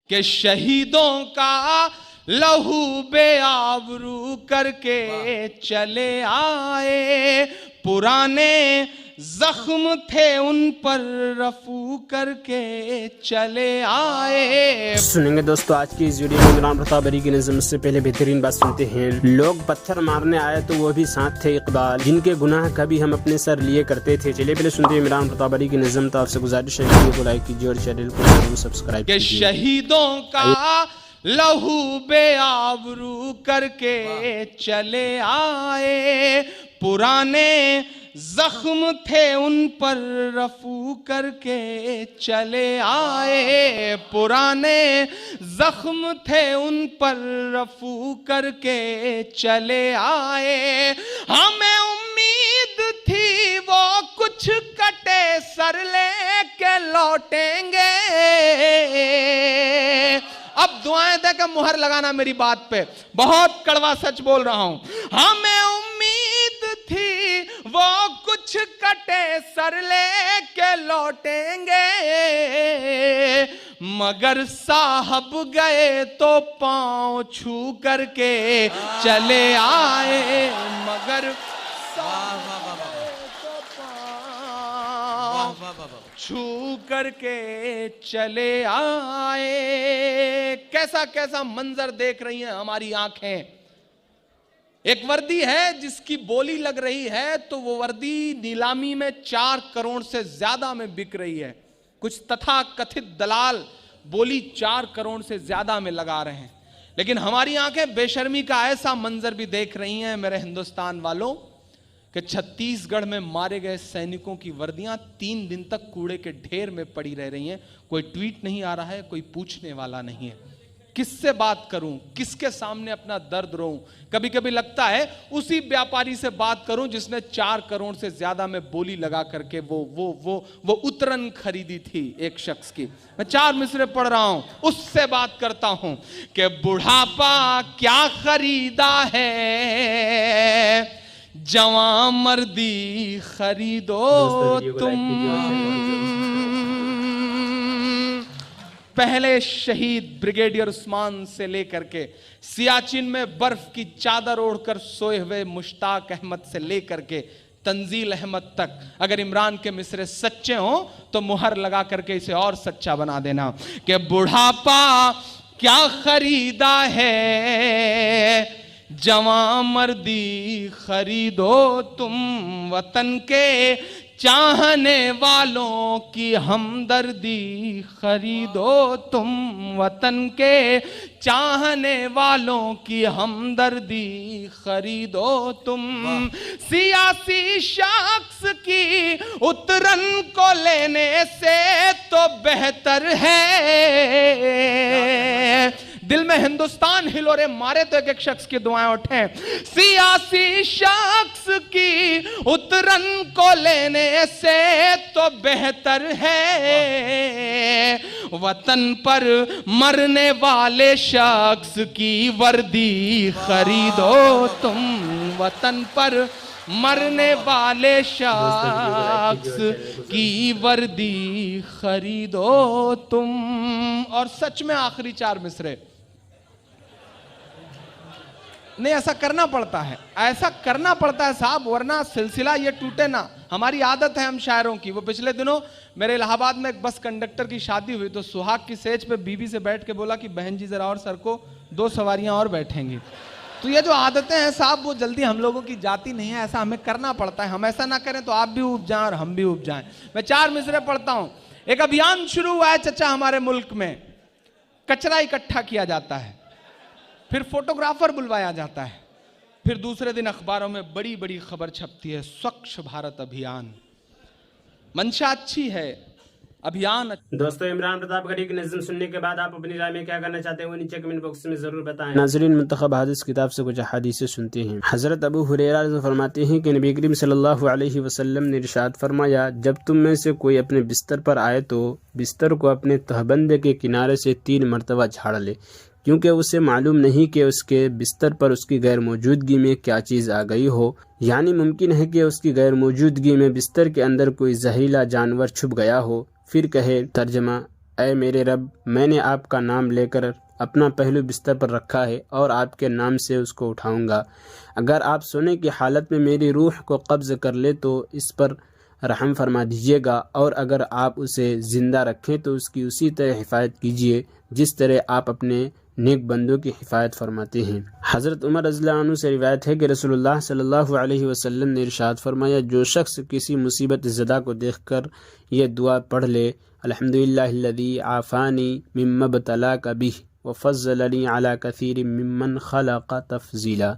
کہ شہیدوں کا لہو بے آبرو کر کے چلے آئے، پرانے زخم تھے ان پر رفو کر کے چلے آئے۔ سنیں گے دوستو آج کی اس ویڈیو میں عمران پرتاپ بری کی نظم سے پہلے بہترین بات سنتے ہیں۔ لوگ پتھر مارنے آئے تو وہ بھی ساتھ تھے اقبال، جن کے گناہ کبھی ہم اپنے سر لیے کرتے تھے۔ چلیے پہلے سنتے ہیں عمران پرتاپ بری کی نظم، تو آپ سے گزارش ہے ویڈیو کو لائک کیجیے اور چینل کو ضرور سبسکرائب کہ کیجیے۔ شہیدوں کا لہو بے آبرو کر کے چلے آئے، پرانے زخم تھے ان پر رفو کر کے چلے آئے، پرانے زخم تھے ان پر رفو کر کے چلے آئے۔ ہمیں امید تھی وہ کچھ کٹے سر لے کے لوٹیں گے، اب دعائیں دے کہ مہر لگانا میری بات پہ، بہت کڑوا سچ بول رہا ہوں۔ ہمیں امید تھی وہ کچھ کٹے سر لے کے لوٹیں گے، مگر صاحب گئے تو پاؤں چھو کر کے چلے آئے، مگر صاحب گئے تو پاؤں چھو کر کے چلے آئے۔ کیسا کیسا منظر دیکھ رہی ہیں ہماری آنکھیں۔ ایک وردی ہے جس کی بولی لگ رہی ہے تو وہ وردی نیلامی میں 4 کروڑ سے زیادہ میں بک رہی ہے۔ کچھ تتھا کتھت دلال بولی 4 کروڑ سے زیادہ میں لگا رہے ہیں، لیکن ہماری آنکھیں بے شرمی کا ایسا منظر بھی دیکھ رہی ہیں میرے ہندوستان والوں کہ چھتیس گڑھ میں مارے گئے سینکوں کی وردیاں 3 دن تک کوڑے کے ڈھیر میں پڑی رہ رہی ہیں۔ کوئی ٹویٹ نہیں آ رہا ہے، کوئی پوچھنے والا نہیں ہے۔ کس سے بات کروں، کس کے سامنے اپنا درد رہوں؟ کبھی کبھی لگتا ہے اسی بیاپاری سے بات کروں جس نے 4 کروڑ سے زیادہ میں بولی لگا کر کے وہ اترن خریدی تھی ایک شخص کی۔ میں 4 مصرے پڑھ رہا ہوں، اس سے بات کرتا ہوں کہ بڑھاپا کیا خریدا ہے، جوان مردی خریدو تم۔ پہلے شہید بریگیڈیئر عثمان سے لے کر کے سیاچن میں برف کی چادر اوڑھ کر سوئے ہوئے مشتاق احمد سے لے کر کے تنزیل احمد تک، اگر عمران کے مصرے سچے ہوں تو مہر لگا کر کے اسے اور سچا بنا دینا کہ بڑھاپا کیا خریدا ہے، جوان مردی خریدو تم، وطن کے چاہنے والوں کی ہمدردی خریدو تم، وطن کے چاہنے والوں کی ہمدردی خریدو تم۔ سیاسی شخص کی اترن کو لینے سے تو بہتر ہے، دل میں ہندوستان ہلورے مارے تو ایک ایک شخص کی دعائیں اٹھیں۔ سیاسی شخص کی اترن کو لینے سے تو بہتر ہے، وطن پر مرنے والے شخص کی وردی خریدو تم، وطن پر مرنے والے شخص کی وردی خریدو تم۔ اور سچ میں آخری 4 مصرے نہیں، ایسا کرنا پڑتا ہے، ایسا کرنا پڑتا ہے صاحب، ورنہ سلسلہ یہ ٹوٹے نہ۔ ہماری عادت ہے ہم شاعروں کی۔ وہ پچھلے دنوں میرے الہ آباد میں ایک بس کنڈکٹر کی شادی ہوئی تو سہاگ کی سیج پہ بیوی سے بیٹھ کے بولا کہ بہن جی ذرا اور سر کو 2 سواریاں اور بیٹھیں گی۔ تو یہ جو عادتیں ہیں صاحب وہ جلدی ہم لوگوں کی جاتی نہیں ہیں، ایسا ہمیں کرنا پڑتا ہے۔ ہم ایسا نہ کریں تو آپ بھی اوب جائیں اور ہم بھی اوب جائیں۔ میں 4 مصرے پڑھتا ہوں۔ ایک ابھیان شروع ہوا ہے چچا ہمارے ملک میں، کچرا اکٹھا کیا جاتا ہے، پھر فوٹوگرافر بلوایا جاتا ہے، پھر دوسرے دن اخباروں میں بڑی بڑی خبر چھپتی ہے، سوچھ بھارت ابھیان۔ منشا اچھی ہے، ابھیان۔ دوستو عمران پرتاپ بری کی نظم سننے کے بعد آپ اپنی رائے میں کیا کرنا چاہتے ہیں وہ نیچے کمنٹ باکس میں ضرور بتائیں۔ ناظرین منتخب حدیث کتاب سے کچھ احادیث سنتے ہیں۔ حضرت ابو ہریرہ رضی فرماتے ہیں کہ نبی کریم صلی اللہ علیہ وسلم نے ارشاد فرمایا، جب تم میں سے کوئی اپنے بستر پر آئے تو بستر کو اپنے تہبند کے کنارے سے 3 مرتبہ جھاڑ لے، کیونکہ اسے معلوم نہیں کہ اس کے بستر پر اس کی غیر موجودگی میں کیا چیز آ گئی ہو، یعنی ممکن ہے کہ اس کی غیر موجودگی میں بستر کے اندر کوئی زہریلا جانور چھپ گیا ہو۔ پھر کہے، ترجمہ، اے میرے رب، میں نے آپ کا نام لے کر اپنا پہلو بستر پر رکھا ہے اور آپ کے نام سے اس کو اٹھاؤں گا۔ اگر آپ سونے کی حالت میں میری روح کو قبض کر لے تو اس پر رحم فرما دیجیے گا، اور اگر آپ اسے زندہ رکھیں تو اس کی اسی طرح حفاظت کیجیے جس طرح آپ اپنے نیک بندوں کی حفاظت فرماتے ہیں۔ حضرت عمر رضی اللہ عنہ سے روایت ہے کہ رسول اللہ صلی اللہ علیہ وسلم نے ارشاد فرمایا، جو شخص کسی مصیبت زدہ کو دیکھ کر یہ دعا پڑھ لے، الحمدللہ الذی عافانی مما ابتلاک بہ وفضلنی علی کثیر ممن خلق تفضیلا،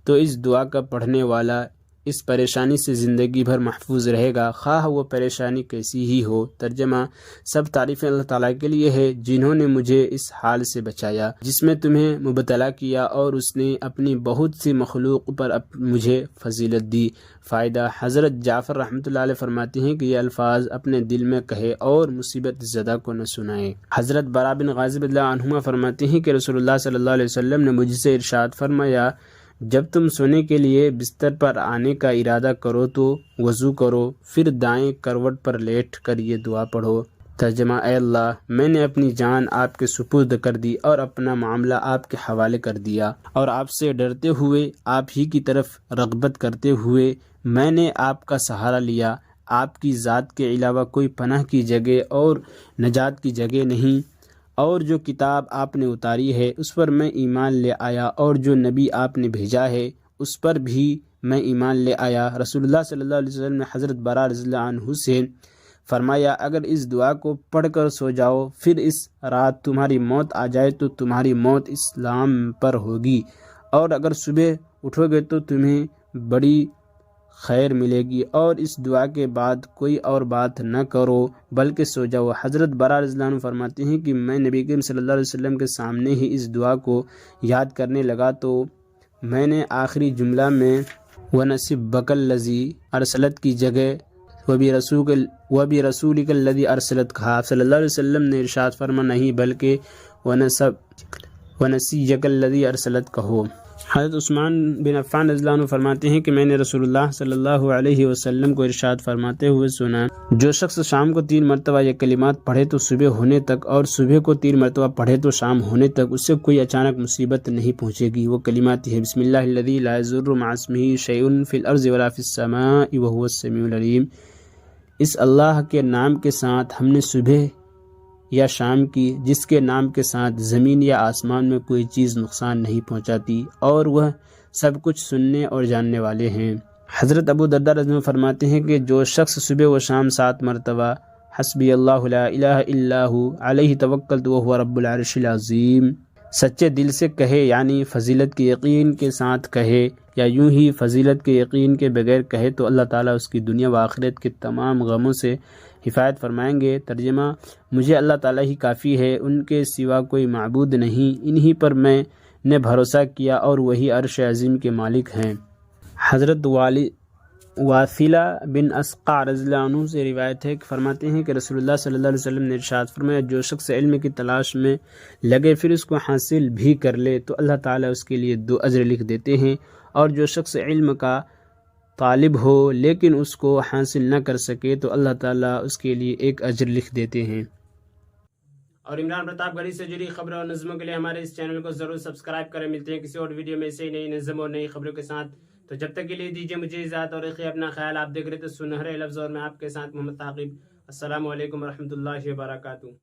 تو اس دعا کا پڑھنے والا اس پریشانی سے زندگی بھر محفوظ رہے گا، خواہ وہ پریشانی کیسی ہی ہو۔ ترجمہ: سب تعریفیں اللہ تعالیٰ کے لیے ہے جنہوں نے مجھے اس حال سے بچایا جس میں تمہیں مبتلا کیا، اور اس نے اپنی بہت سی مخلوق پر مجھے فضیلت دی۔ فائدہ: حضرت جعفر رحمۃ اللہ علیہ فرماتے ہیں کہ یہ الفاظ اپنے دل میں کہے اور مصیبت زدہ کو نہ سنائے۔ حضرت براء بن عازب رضی اللہ عنہما فرماتے ہیں کہ رسول اللہ صلی اللہ علیہ وسلم نے مجھ سے ارشاد فرمایا، جب تم سونے کے لیے بستر پر آنے کا ارادہ کرو تو وضو کرو، پھر دائیں کروٹ پر لیٹ کر یہ دعا پڑھو۔ ترجمہ: اے اللہ، میں نے اپنی جان آپ کے سپرد کر دی اور اپنا معاملہ آپ کے حوالے کر دیا، اور آپ سے ڈرتے ہوئے، آپ ہی کی طرف رغبت کرتے ہوئے میں نے آپ کا سہارا لیا۔ آپ کی ذات کے علاوہ کوئی پناہ کی جگہ اور نجات کی جگہ نہیں، اور جو کتاب آپ نے اتاری ہے اس پر میں ایمان لے آیا، اور جو نبی آپ نے بھیجا ہے اس پر بھی میں ایمان لے آیا۔ رسول اللہ صلی اللہ علیہ وسلم نے حضرت براء رضی اللہ عنہ سے فرمایا، اگر اس دعا کو پڑھ کر سو جاؤ، پھر اس رات تمہاری موت آ جائے تو تمہاری موت اسلام پر ہوگی، اور اگر صبح اٹھو گے تو تمہیں بڑی خیر ملے گی، اور اس دعا کے بعد کوئی اور بات نہ کرو بلکہ سو جاؤ۔ حضرت براء رضی اللہ عنہ فرماتے ہیں کہ میں نبی کریم صلی اللہ علیہ وسلم کے سامنے ہی اس دعا کو یاد کرنے لگا تو میں نے آخری جملہ میں وَنَصِبَّكَ الَّذِي أَرْسَلَتْ کی جگہ وَبِرَسُولِكَ الَّذِي أَرْسَلَتْ کہا۔ آپ صلی اللہ علیہ وسلم نے ارشاد فرما نہیں بلکہ وَنَسِيَّكَ الَّذِي أَرْسَلَتْ کہو۔ حضرت عثمان بن عفان رضی اللہ عنہ فرماتے ہیں کہ میں نے رسول اللہ صلی اللہ علیہ وسلم کو ارشاد فرماتے ہوئے سنا، جو شخص شام کو 3 مرتبہ یہ کلمات پڑھے تو صبح ہونے تک، اور صبح کو 3 مرتبہ پڑھے تو شام ہونے تک اس سے کوئی اچانک مصیبت نہیں پہنچے گی۔ وہ کلمات ہے: بسم اللہ الذی لا یضر مع اسمہ شیء فی الارض ولا فی السماء وہو السمیع العلیم۔ اس اللہ کے نام کے ساتھ ہم نے صبح یا شام کی، جس کے نام کے ساتھ زمین یا آسمان میں کوئی چیز نقصان نہیں پہنچاتی، اور وہ سب کچھ سننے اور جاننے والے ہیں۔ حضرت ابو درداء رضی اللہ عنہ فرماتے ہیں کہ جو شخص صبح و شام 7 مرتبہ حسبی اللہ لا الہ الا ہو علیہ توکلت وہو رب العرش العظیم سچے دل سے کہے، یعنی فضیلت کے یقین کے ساتھ کہے، یا یوں ہی فضیلت کے یقین کے بغیر کہے، تو اللہ تعالیٰ اس کی دنیا و آخرت کے تمام غموں سے حفاظت فرمائیں گے۔ ترجمہ: مجھے اللہ تعالیٰ ہی کافی ہے، ان کے سوا کوئی معبود نہیں، انہی پر میں نے بھروسہ کیا اور وہی عرش عظیم کے مالک ہیں۔ حضرت واثلہ بن اسقع رضی اللہ عنہ سے روایت ہے کہ فرماتے ہیں کہ رسول اللہ صلی اللہ علیہ وسلم نے ارشاد فرمایا، جو شخص علم کی تلاش میں لگے پھر اس کو حاصل بھی کر لے تو اللہ تعالیٰ اس کے لیے 2 اجر لکھ دیتے ہیں، اور جو شخص علم کا طالب ہو لیکن اس کو حاصل نہ کر سکے تو اللہ تعالیٰ اس کے لیے 1 اجر لکھ دیتے ہیں۔ اور عمران پرتاپ گڑھی سے جڑی خبروں اور نظموں کے لیے ہمارے اس چینل کو ضرور سبسکرائب کریں۔ ملتے ہیں کسی اور ویڈیو میں ایسے ہی نئی نظم اور نئی خبروں کے ساتھ، تو جب تک کے لیے دیجیے مجھے اجازت اور رکھیے اپنا خیال۔ آپ دیکھ رہے تھے سنہرے لفظ اور میں آپ کے ساتھ محمد ثاقب۔ السلام علیکم ورحمۃ اللہ وبرکاتہ۔